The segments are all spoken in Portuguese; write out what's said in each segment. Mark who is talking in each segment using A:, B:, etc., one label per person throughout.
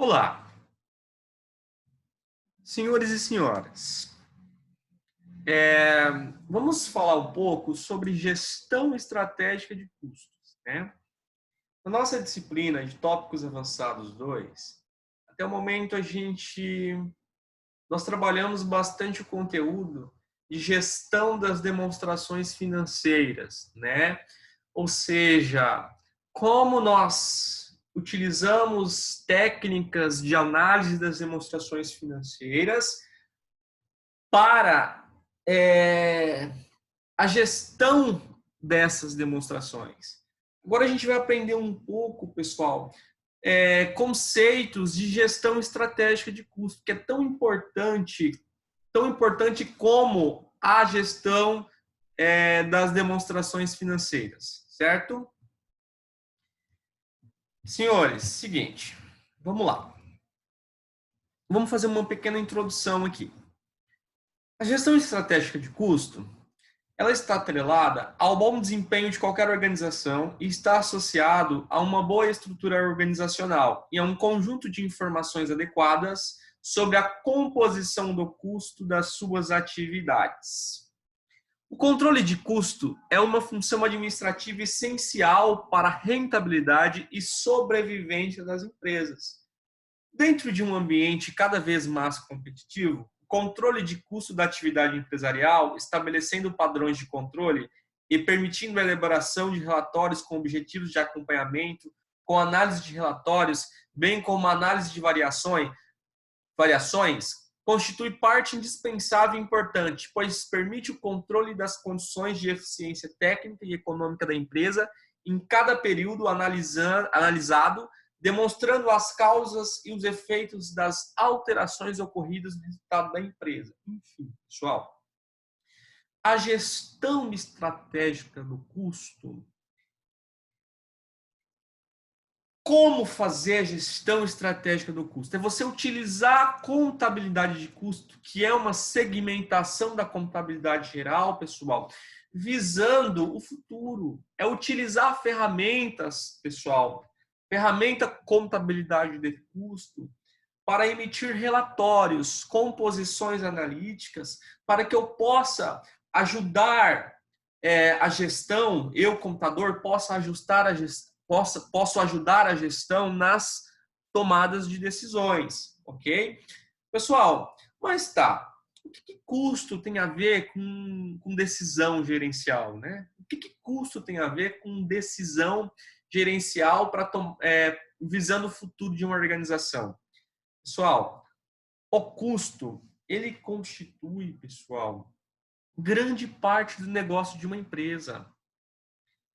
A: Vamos lá. Senhores e senhoras, vamos falar um pouco sobre gestão estratégica de custos, né? Na nossa disciplina de Tópicos Avançados 2, até o momento nós trabalhamos bastante o conteúdo de gestão das demonstrações financeiras, né? Ou seja, como nós utilizamos técnicas de análise das demonstrações financeiras para a gestão dessas demonstrações. Agora a gente vai aprender um pouco, pessoal, conceitos de gestão estratégica de custo, que é tão importante como a gestão das demonstrações financeiras, certo? Senhores, seguinte, vamos lá. Vamos fazer uma pequena introdução aqui. A gestão estratégica de custo, ela está atrelada ao bom desempenho de qualquer organização e está associado a uma boa estrutura organizacional e a um conjunto de informações adequadas sobre a composição do custo das suas atividades. O controle de custo é uma função administrativa essencial para a rentabilidade e sobrevivência das empresas. Dentro de um ambiente cada vez mais competitivo, o controle de custo da atividade empresarial, estabelecendo padrões de controle e permitindo a elaboração de relatórios com objetivos de acompanhamento, com análise de relatórios, bem como análise de variações, constitui parte indispensável e importante, pois permite o controle das condições de eficiência técnica e econômica da empresa em cada período analisado, demonstrando as causas e os efeitos das alterações ocorridas no resultado da empresa. Enfim, pessoal, a gestão estratégica do custo. Como fazer a gestão estratégica do custo? É você utilizar a contabilidade de custo, que é uma segmentação da contabilidade geral, pessoal, visando o futuro. É utilizar ferramentas, pessoal, ferramenta contabilidade de custo, para emitir relatórios, composições analíticas, para que eu possa ajudar a gestão, eu, contador, possa ajustar a gestão, posso ajudar a gestão nas tomadas de decisões, ok? Pessoal, mas tá, o que custo tem a ver com decisão gerencial, né? O que custo tem a ver com decisão gerencial visando o futuro de uma organização? Pessoal, o custo, ele constitui, pessoal, grande parte do negócio de uma empresa.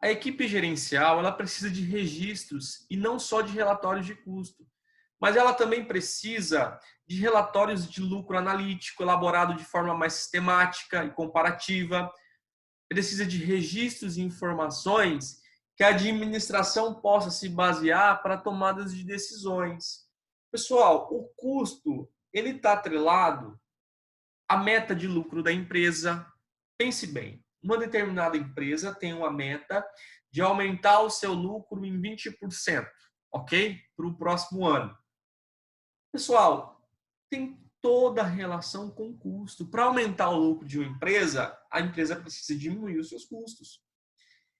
A: A equipe gerencial, ela precisa de registros e não só de relatórios de custo, mas ela também precisa de relatórios de lucro analítico elaborado de forma mais sistemática e comparativa. Precisa de registros e informações que a administração possa se basear para tomadas de decisões. Pessoal, o custo, ele está atrelado à meta de lucro da empresa. Pense bem, uma determinada empresa tem uma meta de aumentar o seu lucro em 20%, ok? Para o próximo ano. Pessoal, tem toda a relação com o custo. Para aumentar o lucro de uma empresa, a empresa precisa diminuir os seus custos.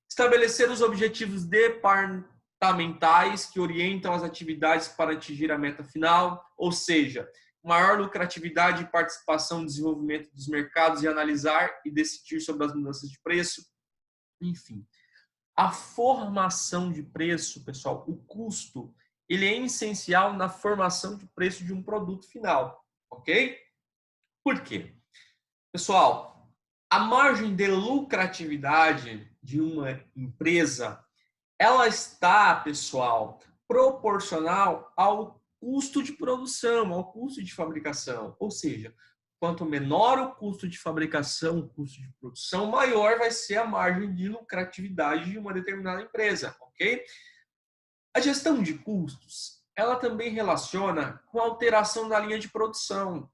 A: Estabelecer os objetivos departamentais que orientam as atividades para atingir a meta final, ou seja, maior lucratividade e participação no desenvolvimento dos mercados e analisar e decidir sobre as mudanças de preço. Enfim, a formação de preço, pessoal, o custo, ele é essencial na formação de preço de um produto final, ok? Por quê? Pessoal, a margem de lucratividade de uma empresa, ela está, pessoal, proporcional ao custo de produção, ao custo de fabricação. Ou seja, quanto menor o custo de fabricação, o custo de produção, maior vai ser a margem de lucratividade de uma determinada empresa, ok? A gestão de custos, ela também relaciona com a alteração da linha de produção.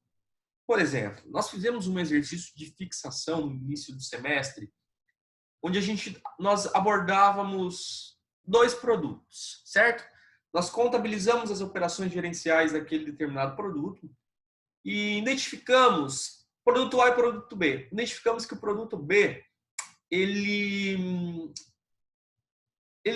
A: Por exemplo, nós fizemos um exercício de fixação no início do semestre, onde nós abordávamos 2 produtos, certo? Nós contabilizamos as operações gerenciais daquele determinado produto e identificamos produto A e produto B. Identificamos que o produto B ele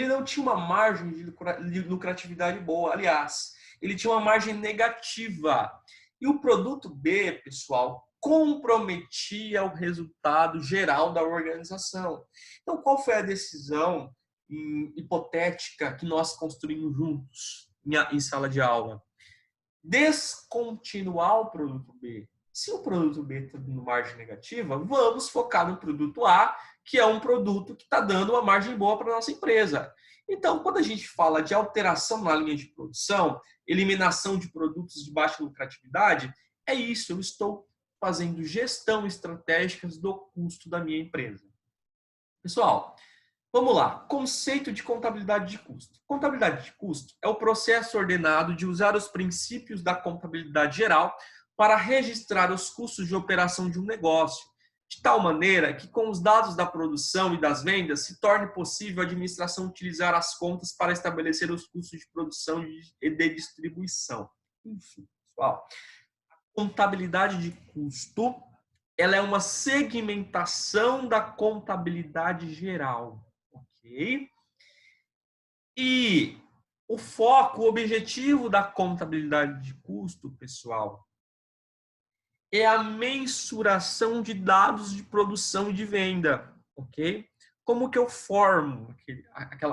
A: não tinha uma margem de lucratividade boa. Aliás, ele tinha uma margem negativa. E o produto B, pessoal, comprometia o resultado geral da organização. Então, qual foi a decisão hipotética que nós construímos juntos em sala de aula? Descontinuar o produto B. Se o produto B está dando margem negativa, vamos focar no produto A, que é um produto que está dando uma margem boa para a nossa empresa. Então, quando a gente fala de alteração na linha de produção, eliminação de produtos de baixa lucratividade, é isso, eu estou fazendo gestão estratégica do custo da minha empresa. Pessoal, vamos lá. Conceito de contabilidade de custo. Contabilidade de custo é o processo ordenado de usar os princípios da contabilidade geral para registrar os custos de operação de um negócio, de tal maneira que com os dados da produção e das vendas se torne possível a administração utilizar as contas para estabelecer os custos de produção e de distribuição. Enfim, pessoal, a contabilidade de custo, ela é uma segmentação da contabilidade geral. Ok? E o foco, o objetivo da contabilidade de custo, pessoal, é a mensuração de dados de produção e de venda, ok? Como que eu formo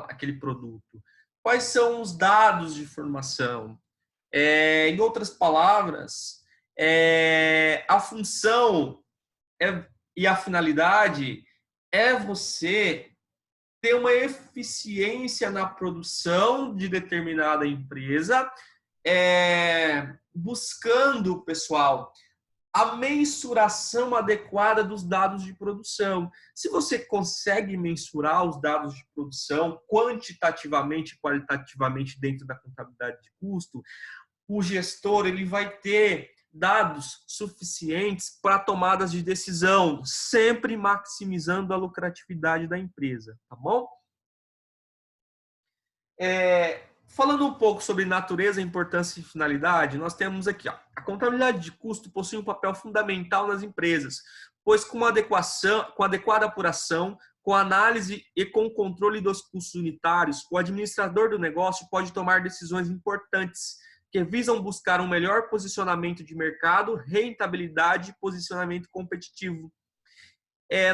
A: aquele produto? Quais são os dados de formação? Em outras palavras, a função e a finalidade é você ter uma eficiência na produção de determinada empresa, buscando, pessoal, a mensuração adequada dos dados de produção. Se você consegue mensurar os dados de produção quantitativamente e qualitativamente dentro da contabilidade de custo, o gestor ele vai ter dados suficientes para tomadas de decisão, sempre maximizando a lucratividade da empresa, tá bom? Falando um pouco sobre natureza, importância e finalidade, nós temos aqui, ó, a contabilidade de custo possui um papel fundamental nas empresas, pois com adequada apuração, com análise e com controle dos custos unitários, o administrador do negócio pode tomar decisões importantes que visam buscar um melhor posicionamento de mercado, rentabilidade e posicionamento competitivo.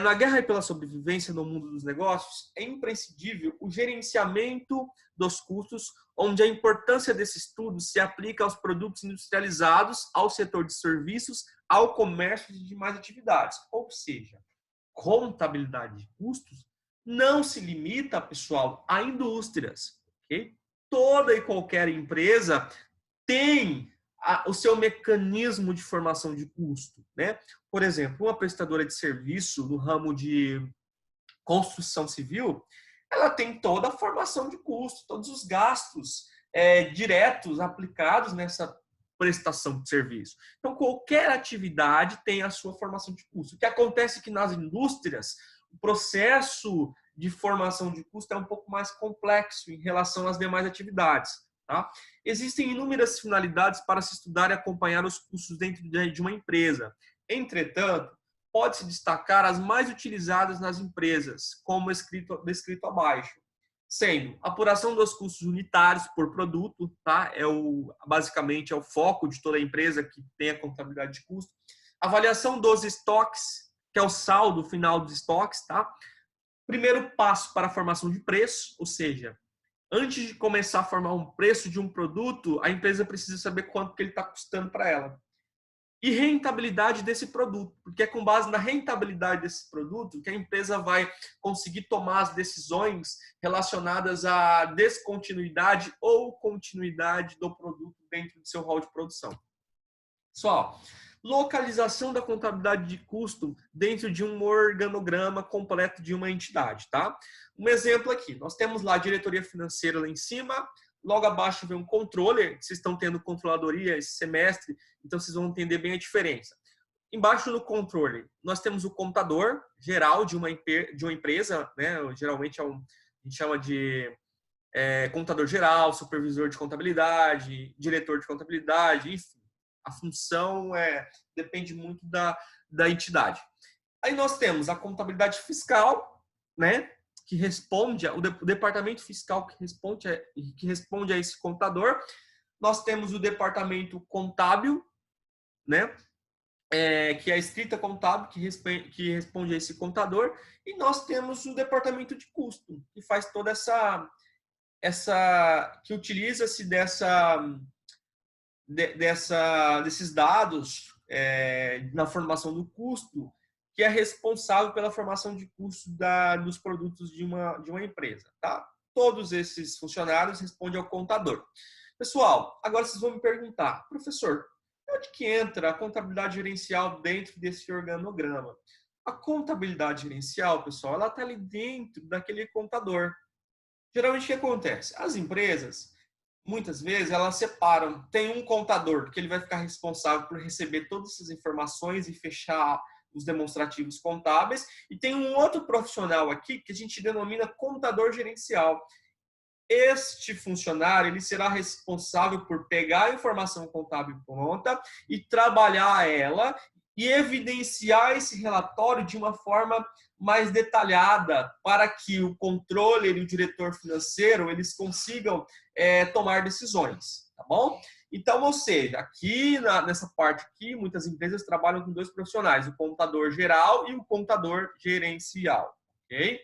A: Na guerra pela sobrevivência no mundo dos negócios, é imprescindível o gerenciamento dos custos, onde a importância desse estudo se aplica aos produtos industrializados, ao setor de serviços, ao comércio e demais atividades. Ou seja, contabilidade de custos não se limita, pessoal, a indústrias. Okay? Toda e qualquer empresa tem o seu mecanismo de formação de custo, né? Por exemplo, uma prestadora de serviço no ramo de construção civil, ela tem toda a formação de custo, todos os gastos diretos aplicados nessa prestação de serviço. Então, qualquer atividade tem a sua formação de custo. O que acontece é que nas indústrias, o processo de formação de custo é um pouco mais complexo em relação às demais atividades. Tá? Existem inúmeras finalidades para se estudar e acompanhar os custos dentro de uma empresa. Entretanto, pode-se destacar as mais utilizadas nas empresas, como descrito abaixo, sendo apuração dos custos unitários por produto, tá? Basicamente é o foco de toda empresa que tem a contabilidade de custo. Avaliação dos estoques, que é o saldo final dos estoques, tá? Primeiro passo para a formação de preço, ou seja, antes de começar a formar um preço de um produto, a empresa precisa saber quanto que ele está custando para ela. E rentabilidade desse produto, porque é com base na rentabilidade desse produto que a empresa vai conseguir tomar as decisões relacionadas à descontinuidade ou continuidade do produto dentro do seu rol de produção. Só, localização da contabilidade de custo dentro de um organograma completo de uma entidade, tá? Um exemplo aqui, nós temos lá a diretoria financeira lá em cima, logo abaixo vem um controller, vocês estão tendo controladoria esse semestre, então vocês vão entender bem a diferença. Embaixo do controller, nós temos o contador geral de uma empresa, né? Geralmente a gente chama de contador geral, supervisor de contabilidade, diretor de contabilidade, enfim. A função depende muito da entidade. Aí nós temos a contabilidade fiscal, né, que responde, o departamento fiscal que responde a esse contador. Nós temos o departamento contábil, né, que é a escrita contábil, que responde a esse contador. E nós temos o departamento de custo, que faz toda que utiliza-se desses dados na formação do custo, que é responsável pela formação de custo dos produtos de uma empresa. Tá? Todos esses funcionários respondem ao contador. Pessoal, agora vocês vão me perguntar, professor, onde que entra a contabilidade gerencial dentro desse organograma? A contabilidade gerencial, pessoal, ela está ali dentro daquele contador. Geralmente o que acontece? As empresas, muitas vezes, elas separam. Tem um contador que ele vai ficar responsável por receber todas essas informações e fechar os demonstrativos contábeis. E tem um outro profissional aqui que a gente denomina contador gerencial. Este funcionário ele será responsável por pegar a informação contábil pronta e trabalhar ela e evidenciar esse relatório de uma forma mais detalhada para que o controle e o diretor financeiro eles consigam tomar decisões, tá bom? Então, ou seja, aqui nessa parte aqui, muitas empresas trabalham com dois profissionais, o contador geral e o contador gerencial, ok?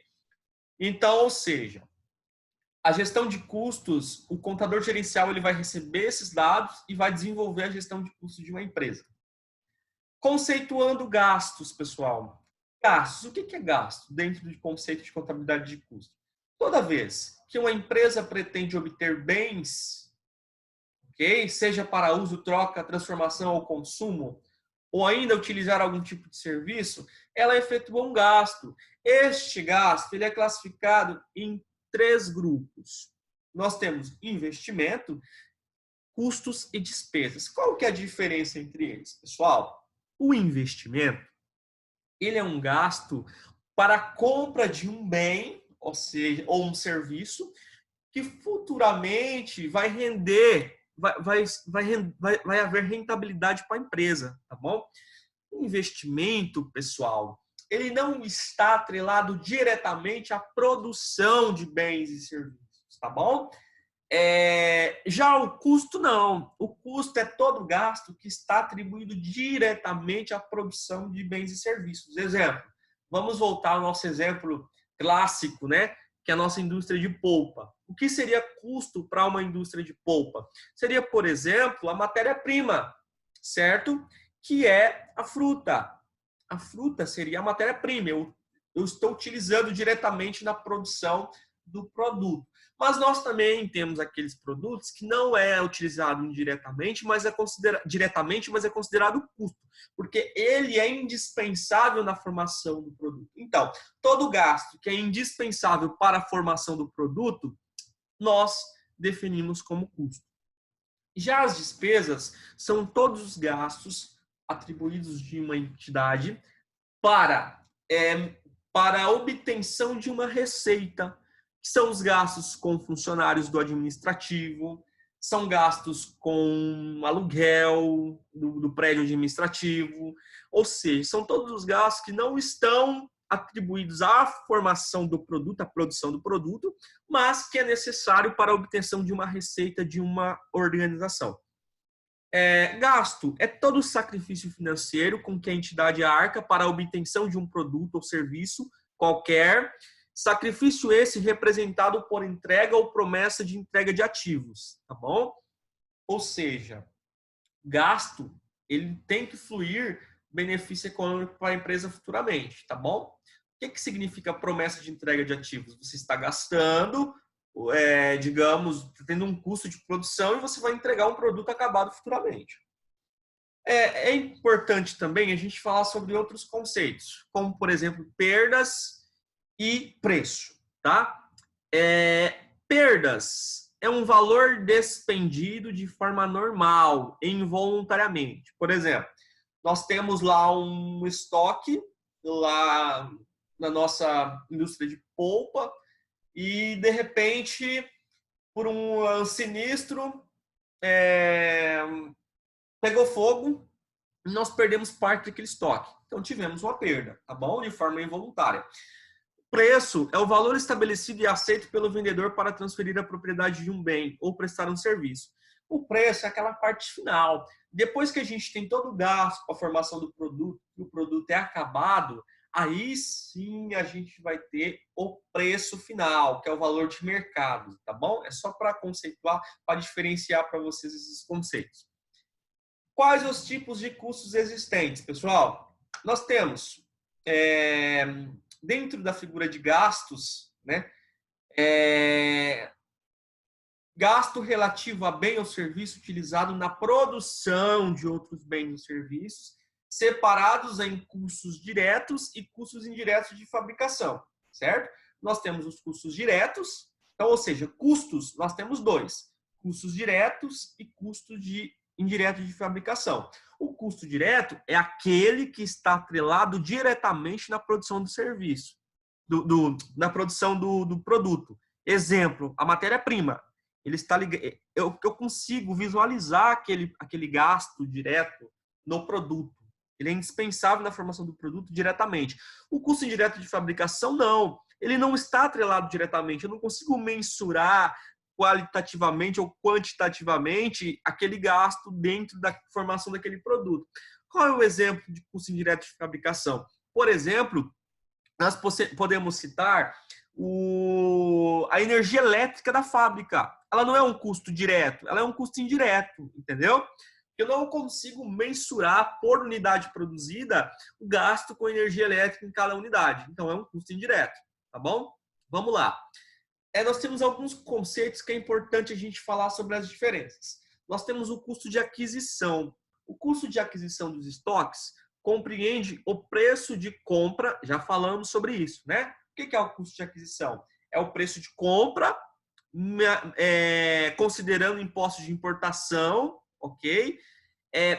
A: Então, ou seja, a gestão de custos, o contador gerencial ele vai receber esses dados e vai desenvolver a gestão de custos de uma empresa. Conceituando gastos, pessoal. Gastos, o que é gasto dentro do conceito de contabilidade de custo? Toda vez que uma empresa pretende obter bens, ok? Seja para uso, troca, transformação ou consumo, ou ainda utilizar algum tipo de serviço, ela efetua um gasto. Este gasto ele é classificado em 3 grupos. Nós temos investimento, custos e despesas. Qual que é a diferença entre eles, pessoal? O investimento, ele é um gasto para a compra de um bem, ou seja, ou um serviço, que futuramente vai render, vai haver rentabilidade para a empresa, tá bom? O investimento, pessoal, ele não está atrelado diretamente à produção de bens e serviços, tá bom? Já o custo não. O custo é todo gasto que está atribuído diretamente à produção de bens e serviços. Exemplo, vamos voltar ao nosso exemplo clássico, né? Que é a nossa indústria de polpa. O que seria custo para uma indústria de polpa? Seria, por exemplo, a matéria-prima, certo? Que é a fruta. A fruta seria a matéria-prima. Eu estou utilizando diretamente na produção do produto. Mas nós também temos aqueles produtos que não é utilizado indiretamente, mas é considerado custo, porque ele é indispensável na formação do produto. Então, todo gasto que é indispensável para a formação do produto, nós definimos como custo. Já as despesas são todos os gastos atribuídos de uma entidade para a obtenção de uma receita, que são os gastos com funcionários do administrativo, são gastos com aluguel do prédio administrativo, ou seja, são todos os gastos que não estão atribuídos à formação do produto, à produção do produto, mas que é necessário para a obtenção de uma receita de uma organização. Gasto é todo o sacrifício financeiro com que a entidade arca para a obtenção de um produto ou serviço qualquer, sacrifício esse representado por entrega ou promessa de entrega de ativos, tá bom? Ou seja, gasto, ele tem que fluir benefício econômico para a empresa futuramente, tá bom? O que significa promessa de entrega de ativos? Você está gastando, digamos, tendo um custo de produção e você vai entregar um produto acabado futuramente. É importante também a gente falar sobre outros conceitos, como, por exemplo, perdas e preço, tá? Perdas é um valor despendido de forma normal, involuntariamente. Por exemplo, nós temos lá um estoque lá na nossa indústria de polpa e, de repente, por um sinistro, pegou fogo, e nós perdemos parte daquele estoque. Então tivemos uma perda, tá bom? De forma involuntária. Preço é o valor estabelecido e aceito pelo vendedor para transferir a propriedade de um bem ou prestar um serviço. O preço é aquela parte final. Depois que a gente tem todo o gasto para a formação do produto, que o produto é acabado, aí sim a gente vai ter o preço final, que é o valor de mercado, tá bom? É só para conceituar, para diferenciar para vocês esses conceitos. Quais os tipos de custos existentes, pessoal? Nós temos dentro da figura de gastos, né? Gasto relativo a bem ou serviço utilizado na produção de outros bens ou serviços, separados em custos diretos e custos indiretos de fabricação, certo? Nós temos os custos diretos, então, ou seja, custos, nós temos dois: custos diretos e custos indiretos de fabricação. O custo direto é aquele que está atrelado diretamente na produção do serviço, na produção do produto. Exemplo, a matéria-prima. Ele está ligado, eu consigo visualizar aquele gasto direto no produto. Ele é indispensável na formação do produto diretamente. O custo indireto de fabricação, não. Ele não está atrelado diretamente. Eu não consigo mensurar qualitativamente ou quantitativamente aquele gasto dentro da formação daquele produto. Qual é o exemplo de custo indireto de fabricação? Por exemplo, nós podemos citar a energia elétrica da fábrica. Ela não é um custo direto, ela é um custo indireto, entendeu? Eu não consigo mensurar por unidade produzida o gasto com energia elétrica em cada unidade. Então, é um custo indireto, tá bom? Vamos lá. Nós temos alguns conceitos que é importante a gente falar sobre as diferenças. Nós temos o custo de aquisição. O custo de aquisição dos estoques compreende o preço de compra, já falamos sobre isso, né? O que é o custo de aquisição? É o preço de compra, considerando impostos de importação, ok?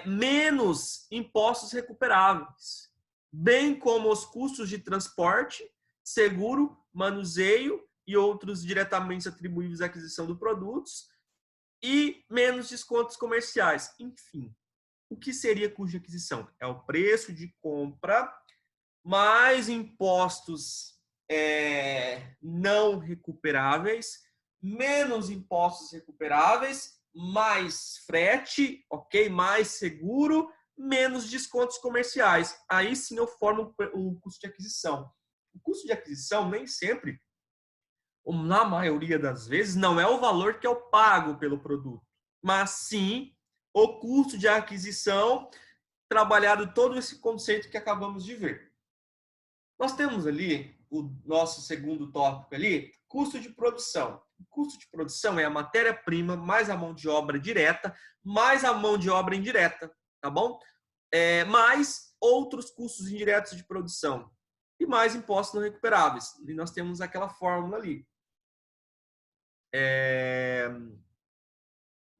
A: Menos impostos recuperáveis, bem como os custos de transporte, seguro, manuseio e outros diretamente atribuíveis à aquisição de produtos, e menos descontos comerciais. Enfim, o que seria custo de aquisição? É o preço de compra mais impostos não recuperáveis, menos impostos recuperáveis, mais frete, ok? Mais seguro, menos descontos comerciais. Aí sim eu formo o custo de aquisição. O custo de aquisição nem sempre, na maioria das vezes, não é o valor que eu pago pelo produto, mas sim o custo de aquisição, trabalhado todo esse conceito que acabamos de ver. Nós temos ali o nosso segundo tópico ali, custo de produção. O custo de produção é a matéria-prima mais a mão de obra direta, mais a mão de obra indireta, tá bom? Mais outros custos indiretos de produção e mais impostos não recuperáveis. E nós temos aquela fórmula ali.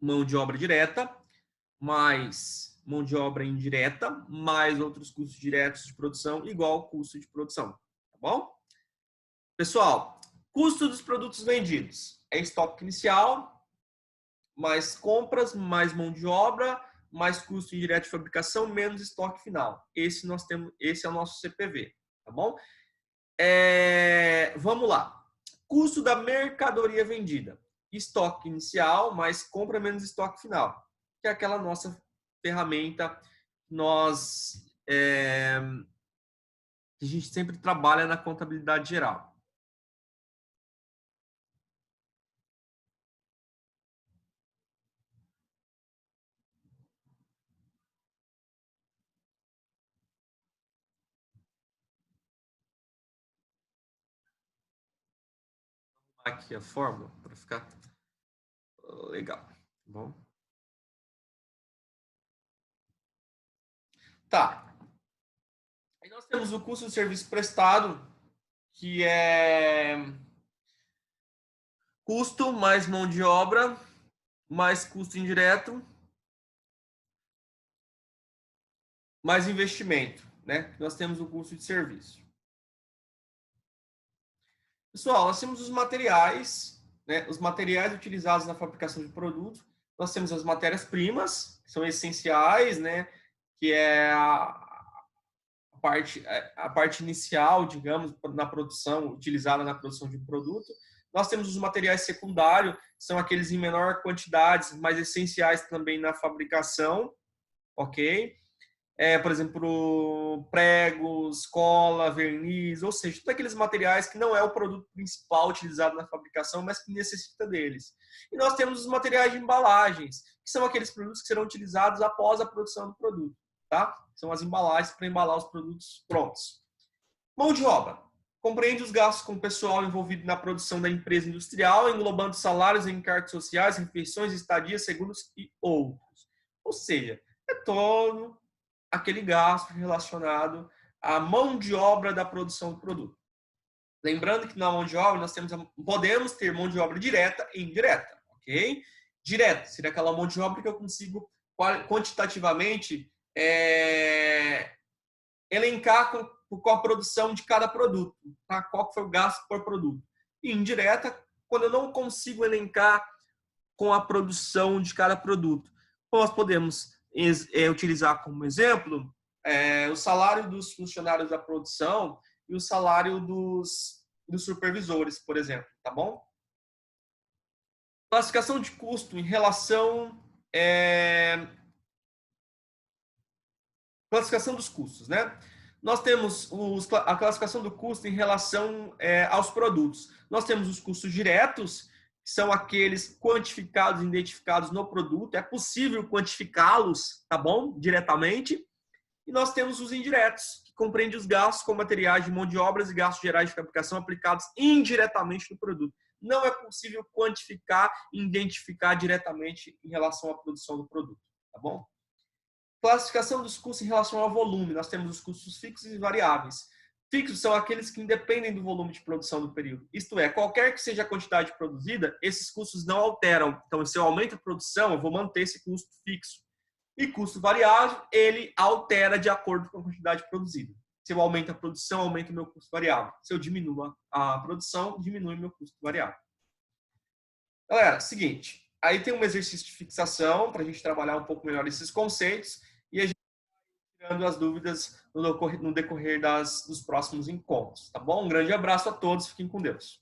A: Mão de obra direta, mais mão de obra indireta, mais outros custos diretos de produção, igual custo de produção, tá bom? Pessoal, custo dos produtos vendidos é estoque inicial, mais compras, mais mão de obra, mais custo indireto de fabricação, menos estoque final. Esse é o nosso CPV, tá bom? Vamos lá. Custo da mercadoria vendida. Estoque inicial, mais compra, menos estoque final. Que é aquela nossa ferramenta que a gente sempre trabalha na contabilidade geral. Aqui a fórmula para ficar legal. Bom. Tá. Aí nós temos o custo do serviço prestado, que é custo mais mão de obra, mais custo indireto, mais investimento, né? Nós temos o custo de serviço. Pessoal, nós temos os materiais né, os materiais utilizados na fabricação de produtos. Nós temos as matérias-primas, que são essenciais, né, que é a parte inicial, digamos, na produção, utilizada na produção de um produto. Nós temos os materiais secundários, são aqueles em menor quantidade, mas essenciais também na fabricação, ok? Por exemplo, pregos, cola, verniz, ou seja, todos aqueles materiais que não é o produto principal utilizado na fabricação, mas que necessita deles. E nós temos os materiais de embalagens, que são aqueles produtos que serão utilizados após a produção do produto, tá? São as embalagens para embalar os produtos prontos. Mão de obra. Compreende os gastos com o pessoal envolvido na produção da empresa industrial, englobando salários, encargos sociais, refeições, estadias, seguros e outros. Ou seja, é todo aquele gasto relacionado à mão de obra da produção do produto. Lembrando que na mão de obra nós podemos ter mão de obra direta e indireta, ok? Direta seria aquela mão de obra que eu consigo quantitativamente elencar com a produção de cada produto, tá? Qual foi o gasto por produto. E indireta, quando eu não consigo elencar com a produção de cada produto. Nós podemos utilizar como exemplo o salário dos funcionários da produção e o salário dos supervisores, por exemplo, tá bom? Classificação de custo em relação classificação dos custos, né? Nós temos a classificação do custo em relação aos produtos. Nós temos os custos diretos, que são aqueles quantificados, identificados no produto. É possível quantificá-los, tá bom? Diretamente. E nós temos os indiretos, que compreende os gastos com materiais de mão de obras e gastos gerais de fabricação aplicados indiretamente no produto. Não é possível quantificar e identificar diretamente em relação à produção do produto, tá bom? Classificação dos custos em relação ao volume. Nós temos os custos fixos e variáveis. Fixos são aqueles que independem do volume de produção do período. Isto é, qualquer que seja a quantidade produzida, esses custos não alteram. Então, se eu aumento a produção, eu vou manter esse custo fixo. E custo variável, ele altera de acordo com a quantidade produzida. Se eu aumento a produção, aumenta o meu custo variável. Se eu diminuo a produção, diminui o meu custo variável. Galera, seguinte. Aí tem um exercício de fixação para a gente trabalhar um pouco melhor esses conceitos. E a gente vai tirando as dúvidas no decorrer dos próximos encontros, tá bom? Um grande abraço a todos, fiquem com Deus.